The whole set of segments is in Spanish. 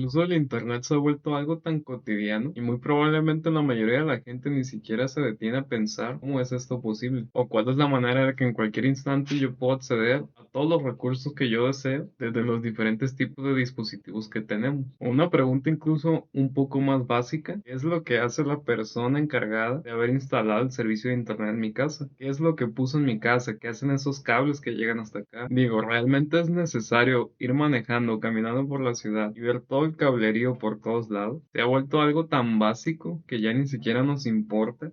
El uso del Internet se ha vuelto algo tan cotidiano y muy probablemente la mayoría de la gente ni siquiera se detiene a pensar cómo es esto posible o cuál es la manera de que en cualquier instante yo puedo acceder a todos los recursos que yo deseo desde los diferentes tipos de dispositivos que tenemos. Una pregunta incluso un poco más básica: ¿qué es lo que hace la persona encargada de haber instalado el servicio de Internet en mi casa? ¿Qué es lo que puso en mi casa? ¿Qué hacen esos cables que llegan hasta acá? Digo, ¿realmente es necesario ir manejando, caminando por la ciudad y ver todo el cablerío por todos lados? Se ha vuelto algo tan básico que ya ni siquiera nos importa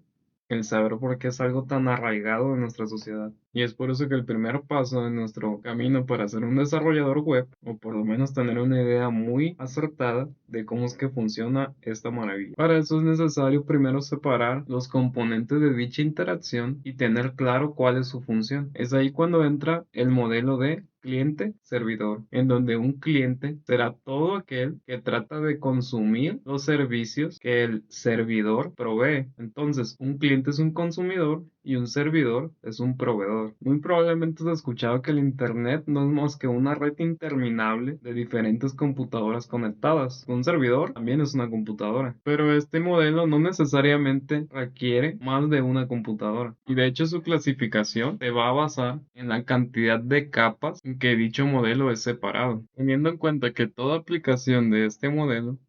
el saber por qué es algo tan arraigado en nuestra sociedad. Y es por eso que el primer paso en nuestro camino para ser un desarrollador web, o por lo menos tener una idea muy acertada de cómo es que funciona esta maravilla. Para eso es necesario primero separar los componentes de dicha interacción y tener claro cuál es su función. Es ahí cuando entra el modelo de cliente-servidor, en donde un cliente será todo aquel que trata de consumir los servicios que el servidor provee. Entonces, un cliente es un consumidor y un servidor es un proveedor. Muy probablemente has escuchado que el Internet no es más que una red interminable de diferentes computadoras conectadas. Un servidor también es una computadora, pero este modelo no necesariamente requiere más de una computadora. Y de hecho su clasificación se va a basar en la cantidad de capas en que dicho modelo es separado, teniendo en cuenta que toda aplicación de este modelo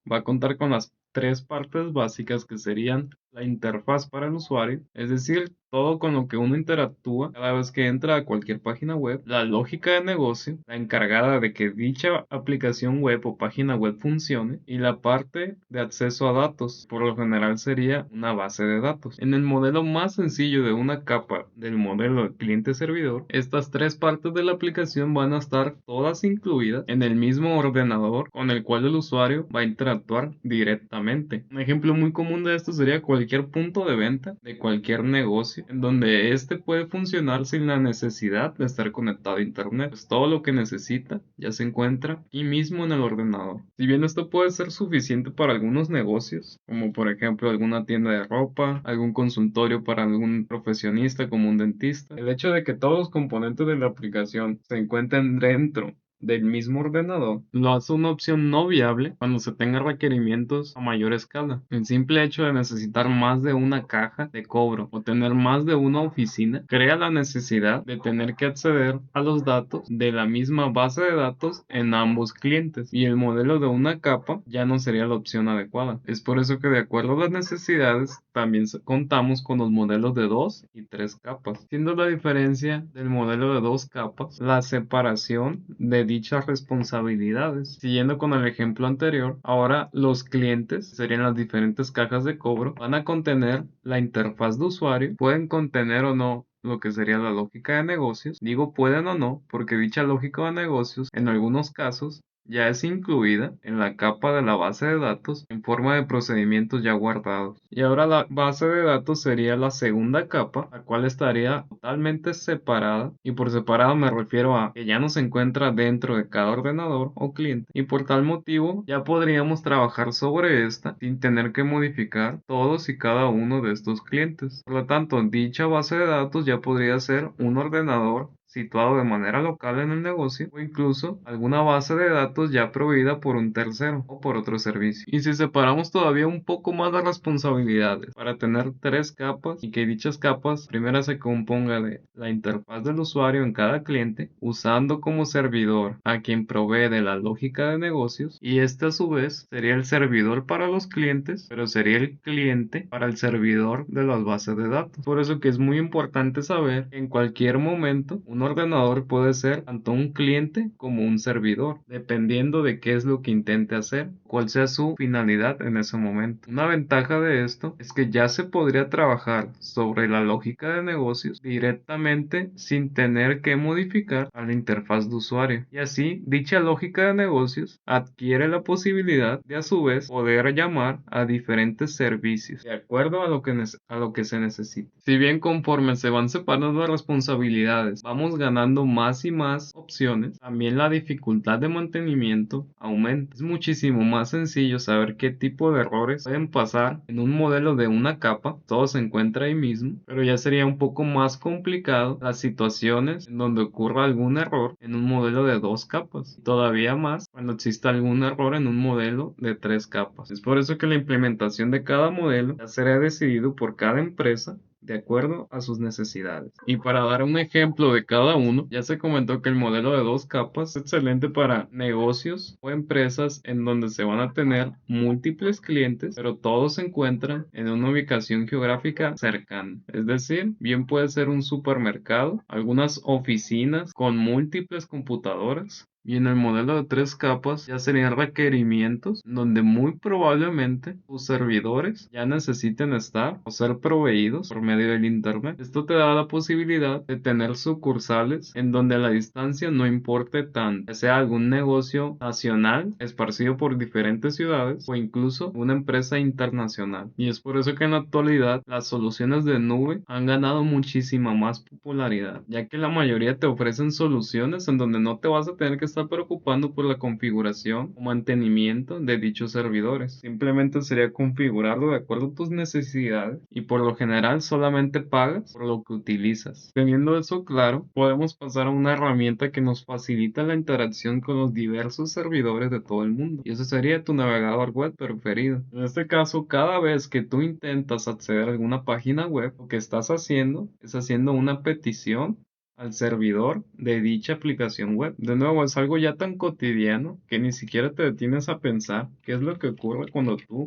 va a contar con las tres partes básicas que serían la interfaz para el usuario, es decir, todo con lo que uno interactúa cada vez que entra a cualquier página web, la lógica de negocio, la encargada de que dicha aplicación web o página web funcione, y la parte de acceso a datos, por lo general sería una base de datos. En el modelo más sencillo de una capa del modelo de cliente-servidor, estas tres partes de la aplicación van a estar todas incluidas en el mismo ordenador con el cual el usuario va a interactuar directamente. Un ejemplo muy común de esto sería cualquier punto de venta de cualquier negocio, en donde este puede funcionar sin la necesidad de estar conectado a internet. Pues todo lo que necesita ya se encuentra aquí mismo en el ordenador. Si bien esto puede ser suficiente para algunos negocios, como por ejemplo alguna tienda de ropa, algún consultorio para algún profesionista como un dentista, el hecho de que todos los componentes de la aplicación se encuentren dentro del mismo ordenador lo hace una opción no viable cuando se tenga requerimientos a mayor escala. El simple hecho de necesitar más de una caja de cobro o tener más de una oficina crea la necesidad de tener que acceder a los datos de la misma base de datos en ambos clientes, y el modelo de una capa ya no sería la opción adecuada. Es por eso que, de acuerdo a las necesidades, también contamos con los modelos de 2 y 3 capas, siendo la diferencia del modelo de 2 capas la separación de dichas responsabilidades. Siguiendo con el ejemplo anterior, ahora los clientes, serían las diferentes cajas de cobro, van a contener la interfaz de usuario, pueden contener o no lo que sería la lógica de negocios. Digo pueden o no, porque dicha lógica de negocios en algunos casos ya es incluida en la capa de la base de datos en forma de procedimientos ya guardados. Y ahora la base de datos sería la segunda capa, la cual estaría totalmente separada, y por separado me refiero a que ya no se encuentra dentro de cada ordenador o cliente, y por tal motivo ya podríamos trabajar sobre esta sin tener que modificar todos y cada uno de estos clientes. Por lo tanto, dicha base de datos ya podría ser un ordenador situado de manera local en el negocio, o incluso alguna base de datos ya proveída por un tercero o por otro servicio. Y si separamos todavía un poco más las responsabilidades para tener tres capas, y que dichas capas primera se componga de la interfaz del usuario en cada cliente, usando como servidor a quien provee de la lógica de negocios, y este a su vez sería el servidor para los clientes, pero sería el cliente para el servidor de las bases de datos. Por eso que es muy importante saber que en cualquier momento un ordenador puede ser tanto un cliente como un servidor, dependiendo de qué es lo que intente hacer, cuál sea su finalidad en ese momento. Una ventaja de esto es que ya se podría trabajar sobre la lógica de negocios directamente sin tener que modificar a la interfaz de usuario. Y así, dicha lógica de negocios adquiere la posibilidad de a su vez poder llamar a diferentes servicios de acuerdo a lo que se necesita. Si bien conforme se van separando las responsabilidades, vamos vamos ganando más y más opciones, también la dificultad de mantenimiento aumenta. Es muchísimo más sencillo saber qué tipo de errores pueden pasar en un modelo de una capa, todo se encuentra ahí mismo, pero ya sería un poco más complicado las situaciones en donde ocurra algún error en un modelo de dos capas, y todavía más cuando exista algún error en un modelo de tres capas. Es por eso que la implementación de cada modelo ya será decidido por cada empresa de acuerdo a sus necesidades. Y para dar un ejemplo de cada uno, ya se comentó que el modelo de dos capas es excelente para negocios o empresas en donde se van a tener múltiples clientes, pero todos se encuentran en una ubicación geográfica cercana. Es decir, bien puede ser un supermercado, algunas oficinas con múltiples computadoras. Y en el modelo de tres capas ya serían requerimientos donde muy probablemente tus servidores ya necesiten estar o ser proveídos por medio del internet. Esto te da la posibilidad de tener sucursales en donde la distancia no importe tanto, que sea algún negocio nacional esparcido por diferentes ciudades o incluso una empresa internacional. Y es por eso que en la actualidad las soluciones de nube han ganado muchísima más popularidad, ya que la mayoría te ofrecen soluciones en donde no te vas a tener que estar preocupando por la configuración o mantenimiento de dichos servidores. Simplemente sería configurarlo de acuerdo a tus necesidades y por lo general solamente pagas por lo que utilizas. Teniendo eso claro, podemos pasar a una herramienta que nos facilita la interacción con los diversos servidores de todo el mundo, y eso sería tu navegador web preferido. En este caso, cada vez que tú intentas acceder a alguna página web, lo que estás haciendo es haciendo una petición al servidor de dicha aplicación web. De nuevo, es algo ya tan cotidiano que ni siquiera te detienes a pensar qué es lo que ocurre cuando tú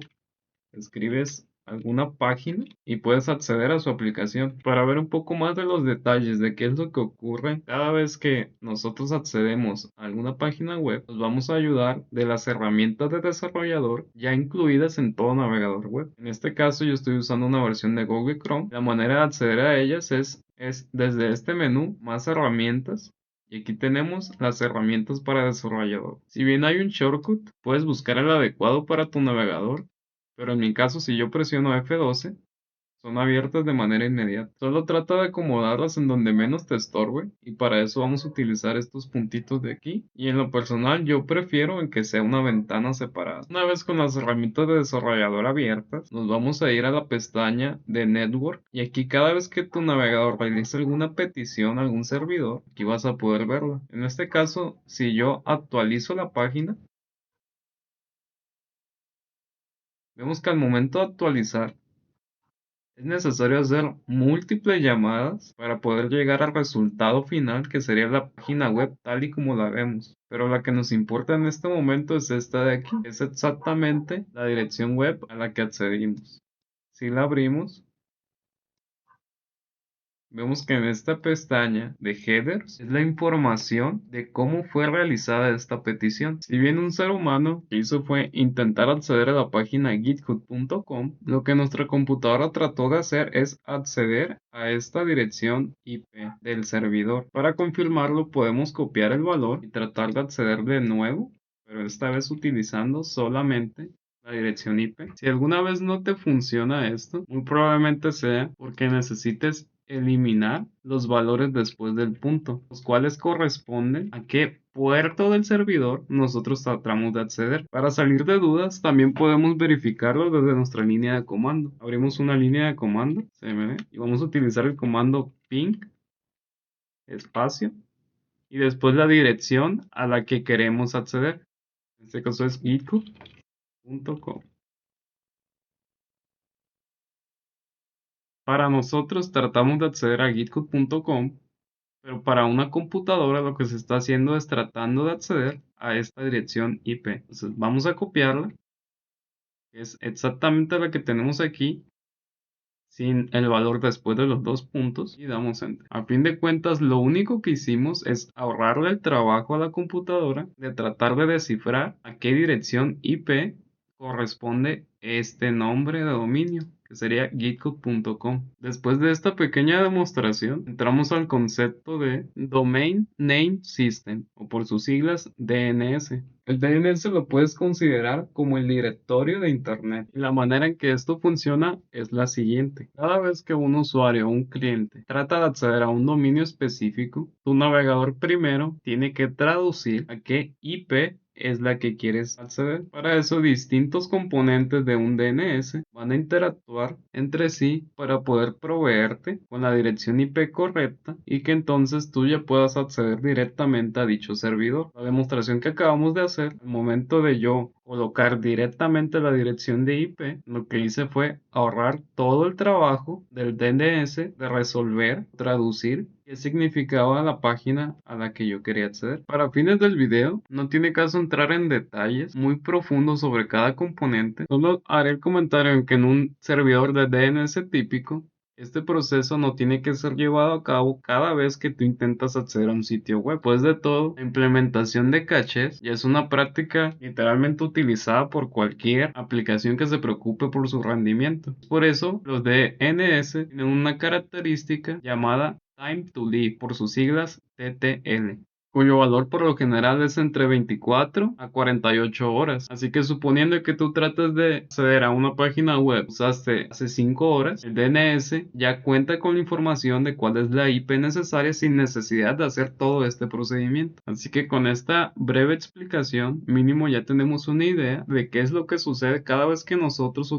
escribes alguna página y puedes acceder a su aplicación. Para ver un poco más de los detalles de qué es lo que ocurre cada vez que nosotros accedemos a alguna página web, nos vamos a ayudar de las herramientas de desarrollador ya incluidas en todo navegador web. En este caso yo estoy usando una versión de Google Chrome. La manera de acceder a ellas es desde este menú, más herramientas, y aquí tenemos las herramientas para desarrollador. Si bien hay un shortcut, puedes buscar el adecuado para tu navegador, pero en mi caso, si yo presiono F12, son abiertas de manera inmediata. Solo trata de acomodarlas en donde menos te estorbe, y para eso vamos a utilizar estos puntitos de aquí. Y en lo personal yo prefiero en que sea una ventana separada. Una vez con las herramientas de desarrollador abiertas, nos vamos a ir a la pestaña de Network, y aquí cada vez que tu navegador realice alguna petición a algún servidor, aquí vas a poder verla. En este caso, si yo actualizo la página, vemos que al momento de actualizar es necesario hacer múltiples llamadas para poder llegar al resultado final, que sería la página web tal y como la vemos. Pero la que nos importa en este momento es esta de aquí. Es exactamente la dirección web a la que accedimos. Si la abrimos, vemos que en esta pestaña de headers es la información de cómo fue realizada esta petición. Si bien un ser humano lo que hizo fue intentar acceder a la página github.com, lo que nuestra computadora trató de hacer es acceder a esta dirección IP del servidor. Para confirmarlo podemos copiar el valor y tratar de acceder de nuevo, pero esta vez utilizando solamente la dirección IP. Si alguna vez no te funciona esto, muy probablemente sea porque necesites eliminar los valores después del punto, los cuales corresponden a qué puerto del servidor nosotros tratamos de acceder. Para salir de dudas, también podemos verificarlo desde nuestra línea de comando. Abrimos una línea de comando, cmd, y vamos a utilizar el comando ping espacio y después la dirección a la que queremos acceder. En este caso es github.com. Para nosotros tratamos de acceder a github.com, pero para una computadora lo que se está haciendo es tratando de acceder a esta dirección IP. Entonces vamos a copiarla, que es exactamente la que tenemos aquí, sin el valor después de los dos puntos, y damos enter. A fin de cuentas, lo único que hicimos es ahorrarle el trabajo a la computadora de tratar de descifrar a qué dirección IP corresponde este nombre de dominio, que sería github.com. Después de esta pequeña demostración, entramos al concepto de Domain Name System, o por sus siglas DNS. El DNS lo puedes considerar como el directorio de Internet. Y la manera en que esto funciona es la siguiente. Cada vez que un usuario o un cliente trata de acceder a un dominio específico, tu navegador primero tiene que traducir a qué IP es la que quieres acceder. Para eso, distintos componentes de un DNS van a interactuar entre sí para poder proveerte con la dirección IP correcta y que entonces tú ya puedas acceder directamente a dicho servidor. La demostración que acabamos de hacer, al momento de yo colocar directamente la dirección de IP, lo que hice fue ahorrar todo el trabajo del DNS de resolver, traducir qué significaba la página a la que yo quería acceder. Para fines del video, no tiene caso entrar en detalles muy profundos sobre cada componente, solo haré el comentario en que en un servidor de DNS típico, este proceso no tiene que ser llevado a cabo cada vez que tú intentas acceder a un sitio web. Pues de todo, la implementación de cachés ya es una práctica literalmente utilizada por cualquier aplicación que se preocupe por su rendimiento. Por eso, los DNS tienen una característica llamada Time to Live, por sus siglas TTL, cuyo valor por lo general es entre 24 a 48 horas. Así que suponiendo que tú trates de acceder a una página web, usaste hace 5 horas, el DNS ya cuenta con la información de cuál es la IP necesaria sin necesidad de hacer todo este procedimiento. Así que con esta breve explicación, mínimo ya tenemos una idea de qué es lo que sucede cada vez que nosotros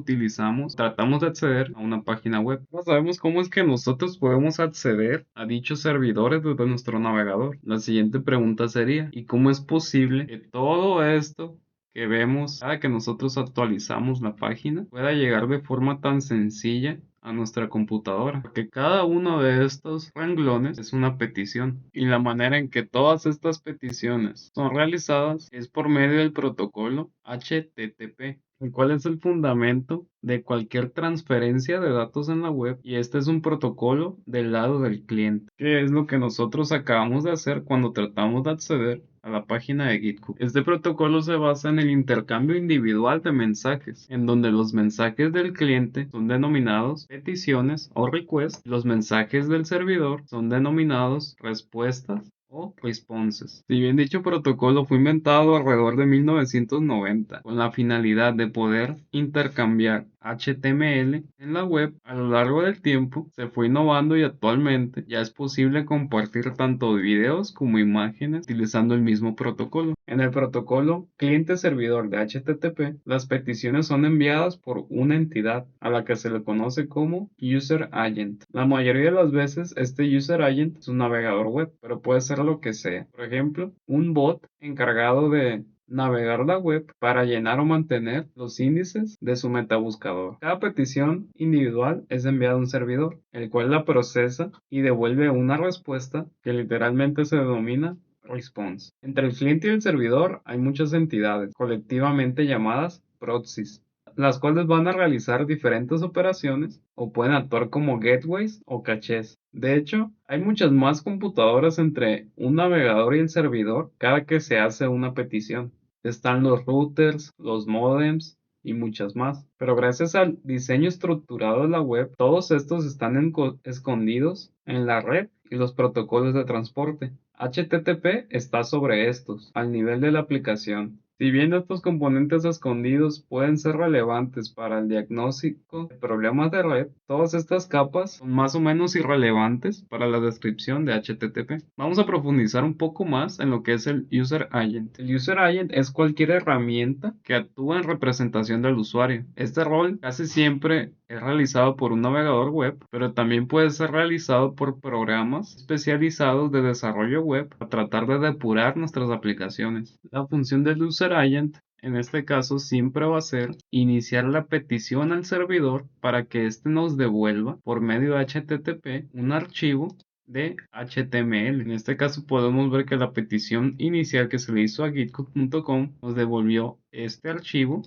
tratamos de acceder a una página web. No sabemos cómo es que nosotros podemos acceder a dichos servidores desde nuestro navegador. La siguiente pregunta sería, ¿y cómo es posible que todo esto que vemos cada que nosotros actualizamos la página pueda llegar de forma tan sencilla a nuestra computadora? Porque cada uno de estos renglones es una petición y la manera en que todas estas peticiones son realizadas es por medio del protocolo HTTP, el cual es el fundamento de cualquier transferencia de datos en la web, y este es un protocolo del lado del cliente, que es lo que nosotros acabamos de hacer cuando tratamos de acceder a la página de GitHub. Este protocolo se basa en el intercambio individual de mensajes, en donde los mensajes del cliente son denominados peticiones o requests, y los mensajes del servidor son denominados respuestas o responses. Si bien dicho protocolo fue inventado alrededor de 1990 con la finalidad de poder intercambiar HTML en la web, a lo largo del tiempo se fue innovando y actualmente ya es posible compartir tanto videos como imágenes utilizando el mismo protocolo. En el protocolo cliente-servidor de HTTP, las peticiones son enviadas por una entidad a la que se le conoce como User Agent. La mayoría de las veces este User Agent es un navegador web, pero puede ser lo que sea. Por ejemplo, un bot encargado de navegar la web para llenar o mantener los índices de su metabuscador. Cada petición individual es enviada a un servidor, el cual la procesa y devuelve una respuesta que literalmente se denomina response. Entre el cliente y el servidor hay muchas entidades, colectivamente llamadas proxies, las cuales van a realizar diferentes operaciones o pueden actuar como gateways o cachés. De hecho, hay muchas más computadoras entre un navegador y el servidor cada que se hace una petición. Están los routers, los modems y muchas más. Pero gracias al diseño estructurado de la web, todos estos están escondidos en la red y los protocolos de transporte. HTTP está sobre estos, al nivel de la aplicación. Si bien estos componentes escondidos pueden ser relevantes para el diagnóstico de problemas de red, todas estas capas son más o menos irrelevantes para la descripción de HTTP. Vamos a profundizar un poco más en lo que es el User Agent. El User Agent es cualquier herramienta que actúa en representación del usuario. Este rol casi siempre es realizado por un navegador web, pero también puede ser realizado por programas especializados de desarrollo web para tratar de depurar nuestras aplicaciones. La función del User Agent en este caso siempre va a ser iniciar la petición al servidor para que éste nos devuelva por medio de HTTP un archivo de HTML. En este caso podemos ver que la petición inicial que se le hizo a github.com nos devolvió este archivo,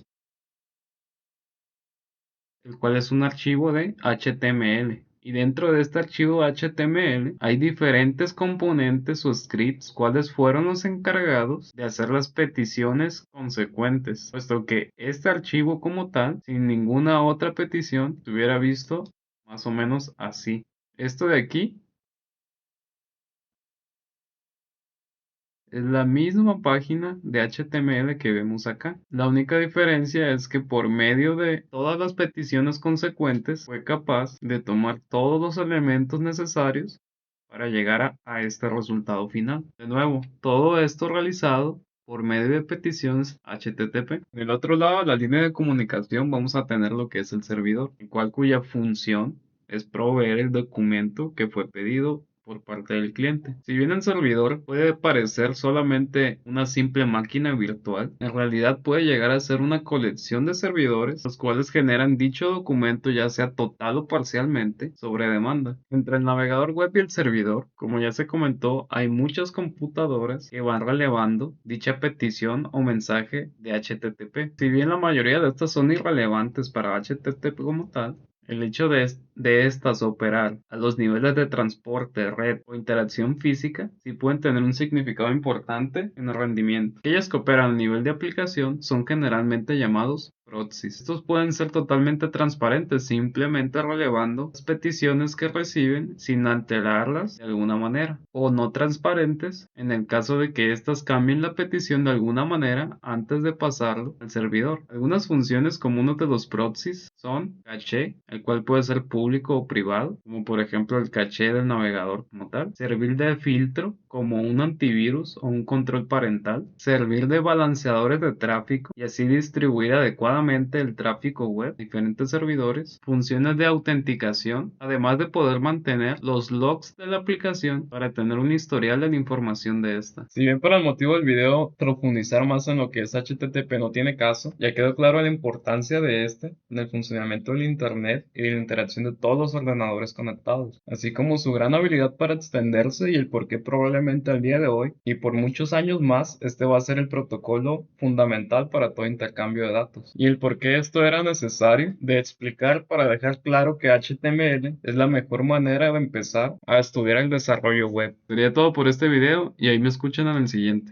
el cual es un archivo de HTML. Y dentro de este archivo HTML hay diferentes componentes o scripts cuáles fueron los encargados de hacer las peticiones consecuentes, puesto que este archivo como tal, sin ninguna otra petición, se hubiera visto más o menos así. Esto de aquí es la misma página de HTML que vemos acá. La única diferencia es que por medio de todas las peticiones consecuentes fue capaz de tomar todos los elementos necesarios para llegar a este resultado final. De nuevo, todo esto realizado por medio de peticiones HTTP. En el otro lado de la línea de comunicación vamos a tener lo que es el servidor, el cual cuya función es proveer el documento que fue pedido por parte del cliente. Si bien el servidor puede parecer solamente una simple máquina virtual, en realidad puede llegar a ser una colección de servidores, los cuales generan dicho documento ya sea total o parcialmente sobre demanda. Entre el navegador web y el servidor, como ya se comentó, hay muchas computadoras que van relevando dicha petición o mensaje de HTTP. Si bien la mayoría de estas son irrelevantes para HTTP como tal, el hecho de estas operar a los niveles de transporte, red o interacción física sí pueden tener un significado importante en el rendimiento. Aquellas que operan a nivel de aplicación son generalmente llamados proxies. Estos pueden ser totalmente transparentes, simplemente relevando las peticiones que reciben sin alterarlas de alguna manera, o no transparentes en el caso de que éstas cambien la petición de alguna manera antes de pasarlo al servidor. Algunas funciones comunes de los proxies son caché, el cual puede ser público o privado, como por ejemplo el caché del navegador como tal, servir de filtro como un antivirus o un control parental, servir de balanceadores de tráfico y así distribuir adecuadamente el tráfico web a diferentes servidores, funciones de autenticación, además de poder mantener los logs de la aplicación para tener un historial de la información de esta. Si bien para el motivo del video profundizar más en lo que es HTTP no tiene caso, ya quedó claro la importancia de este en el funcionamiento del Internet y de la interacción de todos los ordenadores conectados, así como su gran habilidad para extenderse y el por qué probablemente al día de hoy y por muchos años más este va a ser el protocolo fundamental para todo intercambio de datos. Y el por qué esto era necesario de explicar para dejar claro que HTML es la mejor manera de empezar a estudiar el desarrollo web. Sería todo por este video y ahí me escuchan en el siguiente.